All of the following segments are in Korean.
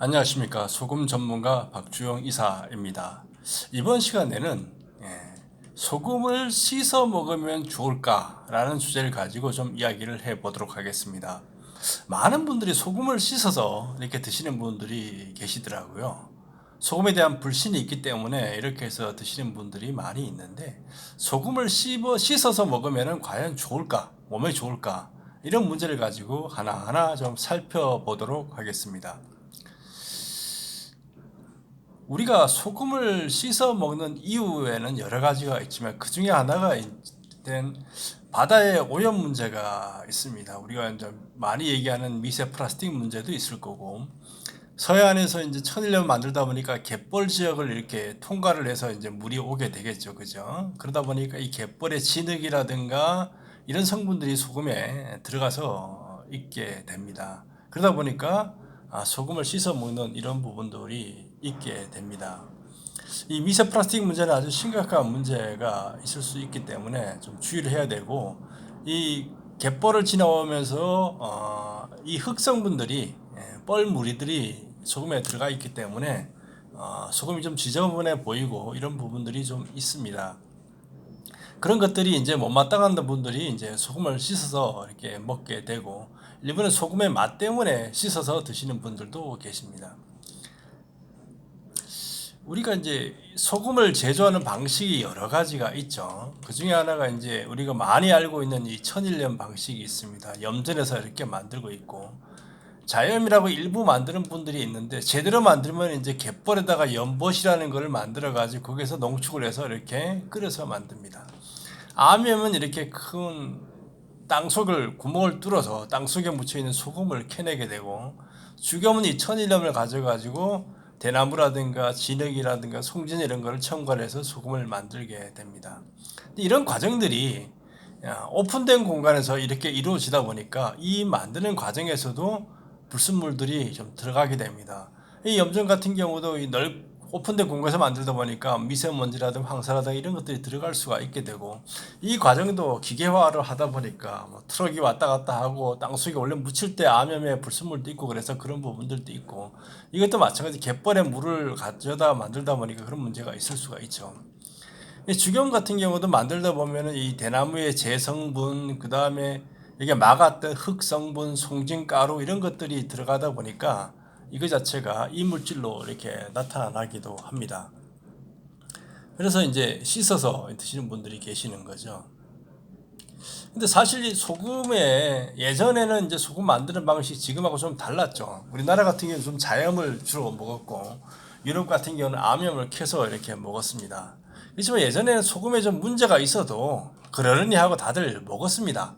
안녕하십니까. 소금 전문가 박주영 이사입니다. 이번 시간에는 소금을 씻어 먹으면 좋을까라는 주제를 가지고 좀 이야기를 해보도록 하겠습니다. 많은 분들이 소금을 씻어서 이렇게 드시는 분들이 계시더라고요. 소금에 대한 불신이 있기 때문에 이렇게 해서 드시는 분들이 많이 있는데, 소금을 씻어서 먹으면 과연 좋을까? 몸에 좋을까? 이런 문제를 가지고 하나하나 좀 살펴보도록 하겠습니다. 우리가 소금을 씻어 먹는 이유에는 여러 가지가 있지만 그 중에 하나가 된 바다의 오염 문제가 있습니다. 우리가 이제 많이 얘기하는 미세 플라스틱 문제도 있을 거고, 서해안에서 이제 천일염 만들다 보니까 갯벌 지역을 이렇게 통과를 해서 이제 물이 오게 되겠죠. 그죠? 그러다 보니까 이 갯벌의 진흙이라든가 이런 성분들이 소금에 들어가서 있게 됩니다. 그러다 보니까 소금을 씻어 먹는 이런 부분들이 있게 됩니다. 이 미세 플라스틱 문제는 아주 심각한 문제가 있을 수 있기 때문에 좀 주의를 해야 되고, 이 갯벌을 지나오면서 이 흙성분들이 뻘 무리들이 소금에 들어가 있기 때문에 소금이 좀 지저분해 보이고 이런 부분들이 좀 있습니다. 그런 것들이 이제 못마땅한 분들이 이제 소금을 씻어서 이렇게 먹게 되고, 일부는 소금의 맛 때문에 씻어서 드시는 분들도 계십니다. 우리가 이제 소금을 제조하는 방식이 여러 가지가 있죠. 그 중에 하나가 이제 우리가 많이 알고 있는 이 천일염 방식이 있습니다. 염전에서 이렇게 만들고 있고, 자염이라고 일부 만드는 분들이 있는데, 제대로 만들면 이제 갯벌에다가 연못이라는 것을 만들어 가지고 거기서 농축을 해서 이렇게 끓여서 만듭니다. 암염은 이렇게 큰 땅속을 구멍을 뚫어서 땅속에 묻혀 있는 소금을 캐내게 되고, 죽염은 이 천일염을 가져가지고 대나무라든가 진흙이라든가 송진 이런 거를 첨가해서 소금을 만들게 됩니다. 이런 과정들이 오픈된 공간에서 이렇게 이루어지다 보니까 이 만드는 과정에서도 불순물들이 좀 들어가게 됩니다. 이 염전 같은 경우도 오픈된 공간에서 만들다 보니까 미세먼지라든가 황사라든가 이런 것들이 들어갈 수가 있게 되고, 이 과정도 기계화를 하다 보니까 뭐 트럭이 왔다 갔다 하고 땅속에 원래 묻힐 때 암염에 불순물도 있고 그래서 그런 부분들도 있고, 이것도 마찬가지 갯벌에 물을 가져다 만들다 보니까 그런 문제가 있을 수가 있죠. 이 죽염 같은 경우도 만들다 보면은 이 대나무의 재성분, 그 다음에 이게 막았던 흙성분, 송진가루 이런 것들이 들어가다 보니까 이거 자체가 이물질로 이렇게 나타나기도 합니다. 그래서 이제 씻어서 드시는 분들이 계시는 거죠. 근데 사실 이 소금에 예전에는 이제 소금 만드는 방식이 지금하고 좀 달랐죠. 우리나라 같은 경우는 좀 자염을 주로 먹었고, 유럽 같은 경우는 암염을 캐서 이렇게 먹었습니다. 그렇지만 예전에는 소금에 좀 문제가 있어도 그러려니 하고 다들 먹었습니다.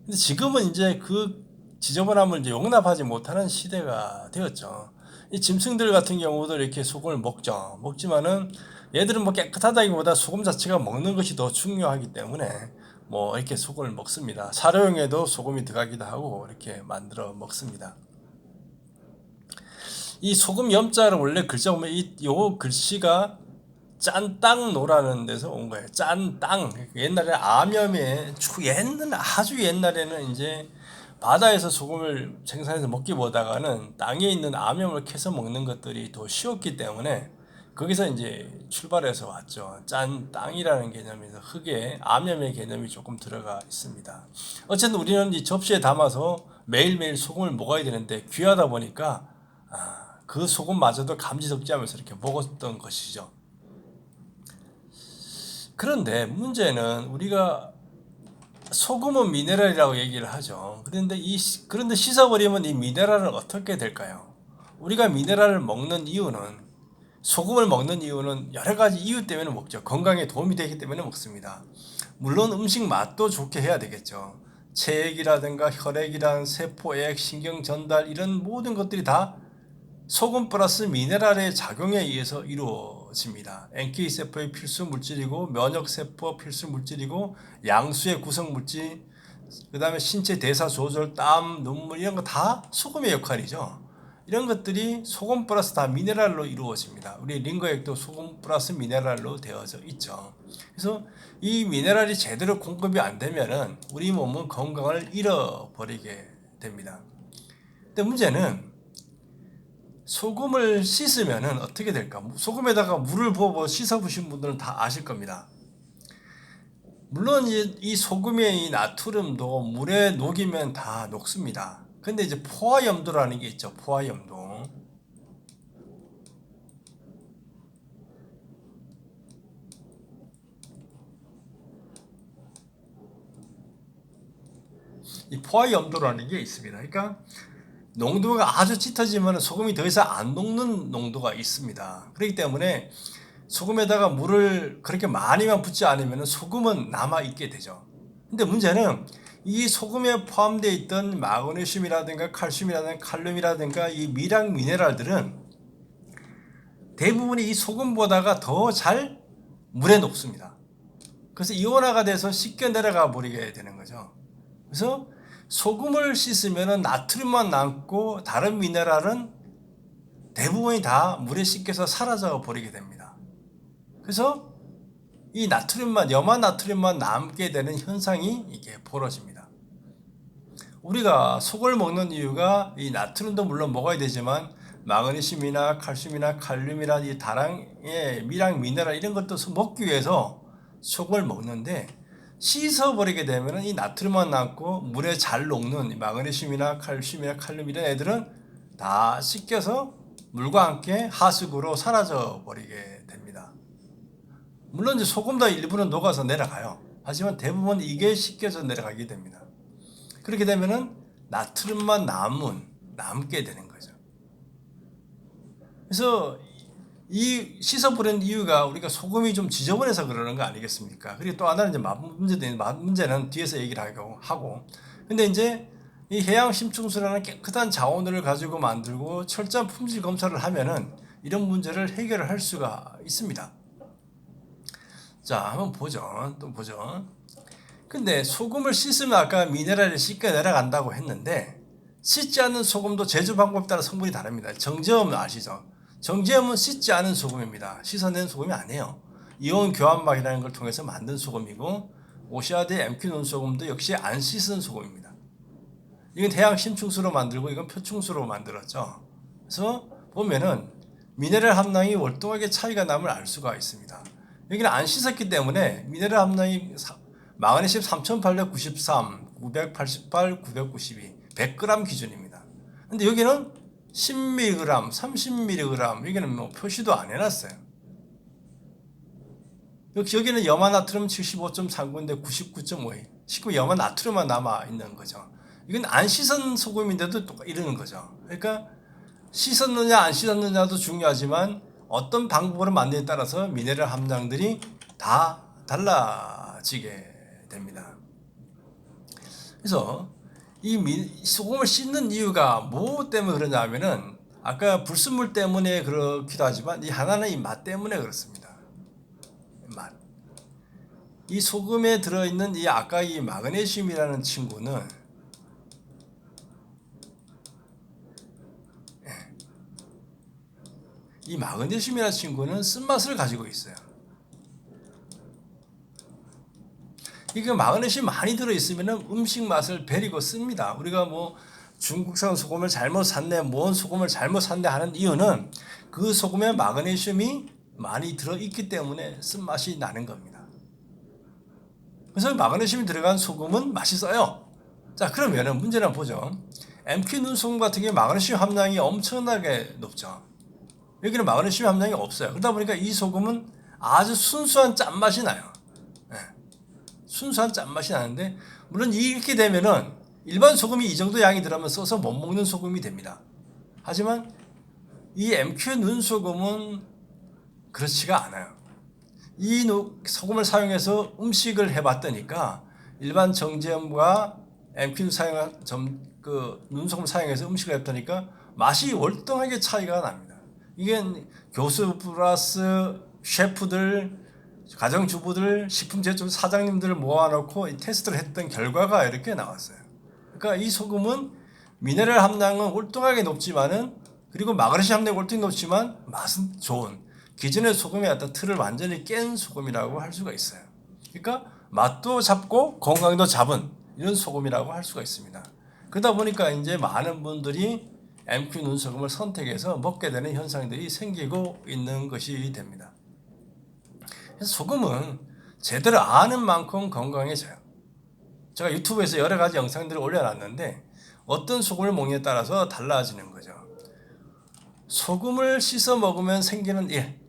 근데 지금은 이제 그 지저분함을 이제 용납하지 못하는 시대가 되었죠. 이 짐승들 같은 경우도 이렇게 소금을 먹죠. 먹지만은 얘들은 뭐 깨끗하다기보다 소금 자체가 먹는 것이 더 중요하기 때문에 뭐 이렇게 소금을 먹습니다. 사료용에도 소금이 들어가기도 하고 이렇게 만들어 먹습니다. 이 소금 염자를 원래 글자 보면 요 글씨가 짠땅노라는 데서 온 거예요. 짠땅. 옛날에 암염에 아주 옛날에는 이제 바다에서 소금을 생산해서 먹기보다는 땅에 있는 암염을 캐서 먹는 것들이 더 쉬웠기 때문에 거기서 이제 출발해서 왔죠. 짠땅이라는 개념에서 흙에 암염의 개념이 조금 들어가 있습니다. 어쨌든 우리는 이 접시에 담아서 매일매일 소금을 먹어야 되는데 귀하다 보니까 그 소금마저도 감지덕지하면서 이렇게 먹었던 것이죠. 그런데 문제는 우리가 소금은 미네랄이라고 얘기를 하죠. 그런데 씻어버리면 이 미네랄은 어떻게 될까요? 우리가 미네랄을 먹는 이유는, 소금을 먹는 이유는 여러 가지 이유 때문에 먹죠. 건강에 도움이 되기 때문에 먹습니다. 물론 음식 맛도 좋게 해야 되겠죠. 체액이라든가 혈액이란 세포액, 신경 전달 이런 모든 것들이 다 소금 플러스 미네랄의 작용에 의해서 이루어집니다. NK세포의 필수 물질이고, 면역세포 필수 물질이고, 양수의 구성 물질, 그 다음에 신체 대사 조절, 땀, 눈물 이런 거 다 소금의 역할이죠. 이런 것들이 소금 플러스 다 미네랄로 이루어집니다. 우리 링거액도 소금 플러스 미네랄로 되어져 있죠. 그래서 이 미네랄이 제대로 공급이 안 되면은 우리 몸은 건강을 잃어버리게 됩니다. 근데 문제는 소금을 씻으면은 어떻게 될까? 소금에다가 물을 부어 씻어보신 분들은 다 아실 겁니다. 물론 이 소금의 이 나트륨도 물에 녹이면 다 녹습니다. 근데 이제 포화염도라는 게 있죠. 포화염도. 이 포화염도라는 게 있습니다. 그러니까 농도가 아주 짙어지면 소금이 더 이상 안 녹는 농도가 있습니다. 그렇기 때문에 소금에다가 물을 그렇게 많이만 붓지 않으면 소금은 남아 있게 되죠. 근데 문제는 이 소금에 포함되어 있던 마그네슘이라든가 칼슘이라든가 칼륨이라든가 이 미량 미네랄들은 대부분이 이 소금보다가 더 잘 물에 녹습니다. 그래서 이온화가 돼서 쉽게 내려가 버리게 되는 거죠. 그래서 소금을 씻으면 나트륨만 남고 다른 미네랄은 대부분이 다 물에 씻겨서 사라져 버리게 됩니다. 그래서 이 나트륨만, 염화 나트륨만 남게 되는 현상이 이게 벌어집니다. 우리가 속을 먹는 이유가 이 나트륨도 물론 먹어야 되지만 마그네슘이나 칼슘이나 칼륨이나 이 다량의 미량 미네랄 이런 것도 먹기 위해서 속을 먹는데 씻어버리게 되면 이 나트륨만 남고 물에 잘 녹는 마그네슘이나 칼슘이나 칼륨 이런 애들은 다 씻겨서 물과 함께 하수구로 사라져 버리게 됩니다. 물론 이제 소금도 일부는 녹아서 내려가요. 하지만 대부분 이게 씻겨서 내려가게 됩니다. 그렇게 되면은 나트륨만 남게 되는 거죠. 그래서 이 씻어버린 이유가 우리가 소금이 좀 지저분해서 그러는 거 아니겠습니까? 그리고 또 하나는 이제 맛 문제는 뒤에서 얘기를 하고. 근데 이제 이 해양 심층수라는 깨끗한 자원을 가지고 만들고 철저한 품질 검사를 하면은 이런 문제를 해결을 할 수가 있습니다. 자, 한번 보죠. 또 보죠. 근데 소금을 씻으면 아까 미네랄이 씻겨 내려간다고 했는데 씻지 않는 소금도 제조 방법에 따라 성분이 다릅니다. 정제염 아시죠? 정제염은 씻지 않은 소금입니다. 씻어낸 소금이 아니에요. 이온 교환막이라는 걸 통해서 만든 소금이고 오시아드 MQ 논소금도 역시 안 씻은 소금입니다. 이건 해양 심층수로 만들고 이건 표층수로 만들었죠. 그래서 보면은 미네랄 함량이 월등하게 차이가 남을 알 수가 있습니다. 여기는 안 씻었기 때문에 미네랄 함량이 마그네슘 3893, 988, 992, 100g 기준입니다. 근데 여기는 10mg, 30mg, 여기는 뭐 표시도 안 해놨어요. 여기는 염화 나트륨 75.39인데 99.52. 19 염화 나트륨만 남아 있는 거죠. 이건 안 씻은 소금인데도 이러는 거죠. 그러니까 씻었느냐 안 씻었느냐도 중요하지만 어떤 방법으로 만드냐에 따라서 미네랄 함량들이 다 달라지게 됩니다. 그래서 이 소금을 씻는 이유가 뭐 때문에 그러냐 하면은 아까 불순물 때문에 그렇기도 하지만 이 하나는 이 맛 때문에 그렇습니다. 맛. 이 소금에 들어있는 이 아까 이 마그네슘이라는 친구는 이 마그네슘이라는 친구는 쓴맛을 가지고 있어요. 이게 마그네슘 많이 들어있으면 음식 맛을 배리고 씁니다. 우리가 뭐 중국산 소금을 잘못 샀네, 뭔 소금을 잘못 샀네 하는 이유는 그 소금에 마그네슘이 많이 들어있기 때문에 쓴맛이 나는 겁니다. 그래서 마그네슘이 들어간 소금은 맛있어요. 자, 그러면은 문제는 보죠. MQ 눈소금 같은 경우에 마그네슘 함량이 엄청나게 높죠. 여기는 마그네슘 함량이 없어요. 그러다 보니까 이 소금은 아주 순수한 짠맛이 나요. 순수한 짠맛이 나는데 물론 이렇게 되면은 일반 소금이 이 정도 양이 들어가면 써서 못 먹는 소금이 됩니다. 하지만 이 MQ 눈소금은 그렇지가 않아요. 이 소금을 사용해서 음식을 해봤더니까 일반 정제염과 MQ 눈소금 사용해서 음식을 해봤더니까 맛이 월등하게 차이가 납니다. 이게 교수 플러스 셰프들 가정주부들, 식품제조 사장님들을 모아놓고 테스트를 했던 결과가 이렇게 나왔어요. 그러니까 이 소금은 미네랄 함량은 월등하게 높지만은 그리고 마그네슘 함량이 월등히 높지만 맛은 좋은 기존의 소금의 어떤 틀을 완전히 깬 소금이라고 할 수가 있어요. 그러니까 맛도 잡고 건강도 잡은 이런 소금이라고 할 수가 있습니다. 그러다 보니까 이제 많은 분들이 MQ 눈소금을 선택해서 먹게 되는 현상들이 생기고 있는 것이 됩니다. 그래서 소금은 제대로 아는 만큼 건강해져요. 제가 유튜브에서 여러 가지 영상들을 올려놨는데 어떤 소금을 먹느냐에 따라서 달라지는 거죠. 소금을 씻어 먹으면 생기는 일,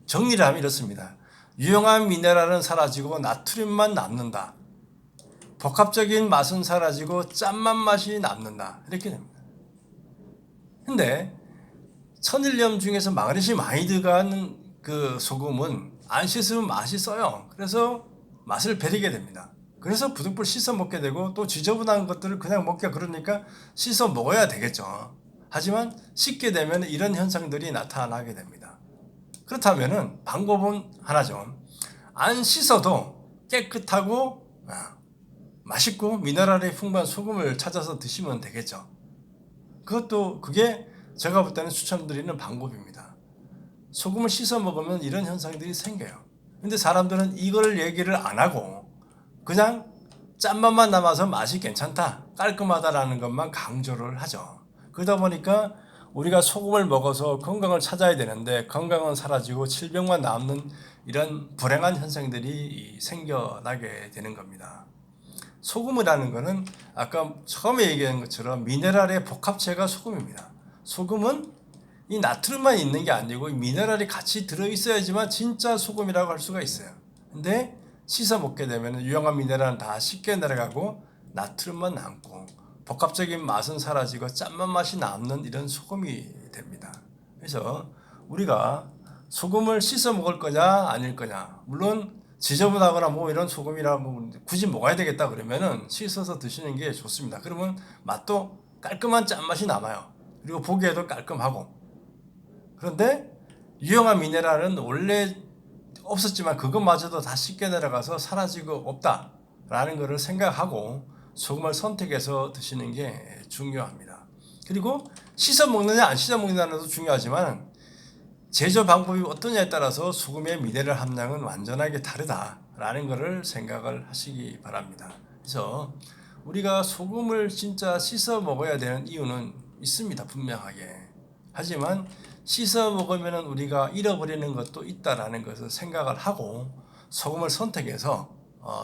정리를 하면 이렇습니다. 유용한 미네랄은 사라지고 나트륨만 남는다. 복합적인 맛은 사라지고 짠맛 맛이 남는다. 이렇게 됩니다. 근데 천일염 중에서 마그네슘이 많이 들어가는 그 소금은 안 씻으면 맛이 써요. 그래서 맛을 배리게 됩니다. 그래서 부득불 씻어 먹게 되고 또 지저분한 것들을 그냥 먹기가 그러니까 씻어 먹어야 되겠죠. 하지만 씻게 되면 이런 현상들이 나타나게 됩니다. 그렇다면 방법은 하나죠. 안 씻어도 깨끗하고 맛있고 미네랄이 풍부한 소금을 찾아서 드시면 되겠죠. 그게 제가 볼 때는 추천드리는 방법입니다. 소금을 씻어 먹으면 이런 현상들이 생겨요. 근데 사람들은 이거를 얘기를 안 하고 그냥 짠맛만 남아서 맛이 괜찮다, 깔끔하다라는 것만 강조를 하죠. 그러다 보니까 우리가 소금을 먹어서 건강을 찾아야 되는데 건강은 사라지고 질병만 남는 이런 불행한 현상들이 생겨나게 되는 겁니다. 소금이라는 것은 아까 처음에 얘기한 것처럼 미네랄의 복합체가 소금입니다. 소금은 이 나트륨만 있는 게 아니고 이 미네랄이 같이 들어있어야지만 진짜 소금이라고 할 수가 있어요. 근데 씻어 먹게 되면 유용한 미네랄은 다 씻겨 내려가고 나트륨만 남고 복합적인 맛은 사라지고 짠맛 맛이 남는 이런 소금이 됩니다. 그래서 우리가 소금을 씻어 먹을 거냐 아닐 거냐, 물론 지저분하거나 뭐 이런 소금이라 뭐 굳이 먹어야 되겠다 그러면은 씻어서 드시는 게 좋습니다. 그러면 맛도 깔끔한 짠맛이 남아요. 그리고 보기에도 깔끔하고. 그런데 유용한 미네랄은 원래 없었지만 그것마저도 다 씻겨 내려가서 사라지고 없다라는 것을 생각하고 소금을 선택해서 드시는 게 중요합니다. 그리고 씻어 먹느냐 안 씻어 먹느냐도 중요하지만 제조 방법이 어떠냐에 따라서 소금의 미네랄 함량은 완전하게 다르다라는 것을 생각을 하시기 바랍니다. 그래서 우리가 소금을 진짜 씻어 먹어야 되는 이유는 있습니다. 분명하게. 하지만 씻어 먹으면 우리가 잃어버리는 것도 있다라는 것을 생각을 하고 소금을 선택해서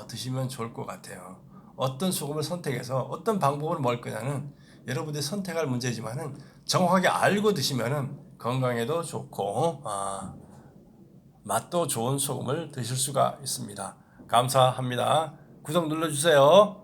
드시면 좋을 것 같아요. 어떤 소금을 선택해서 어떤 방법을 먹을 거냐는 여러분들이 선택할 문제지만은 정확하게 알고 드시면은 건강에도 좋고 맛도 좋은 소금을 드실 수가 있습니다. 감사합니다. 구독 눌러주세요.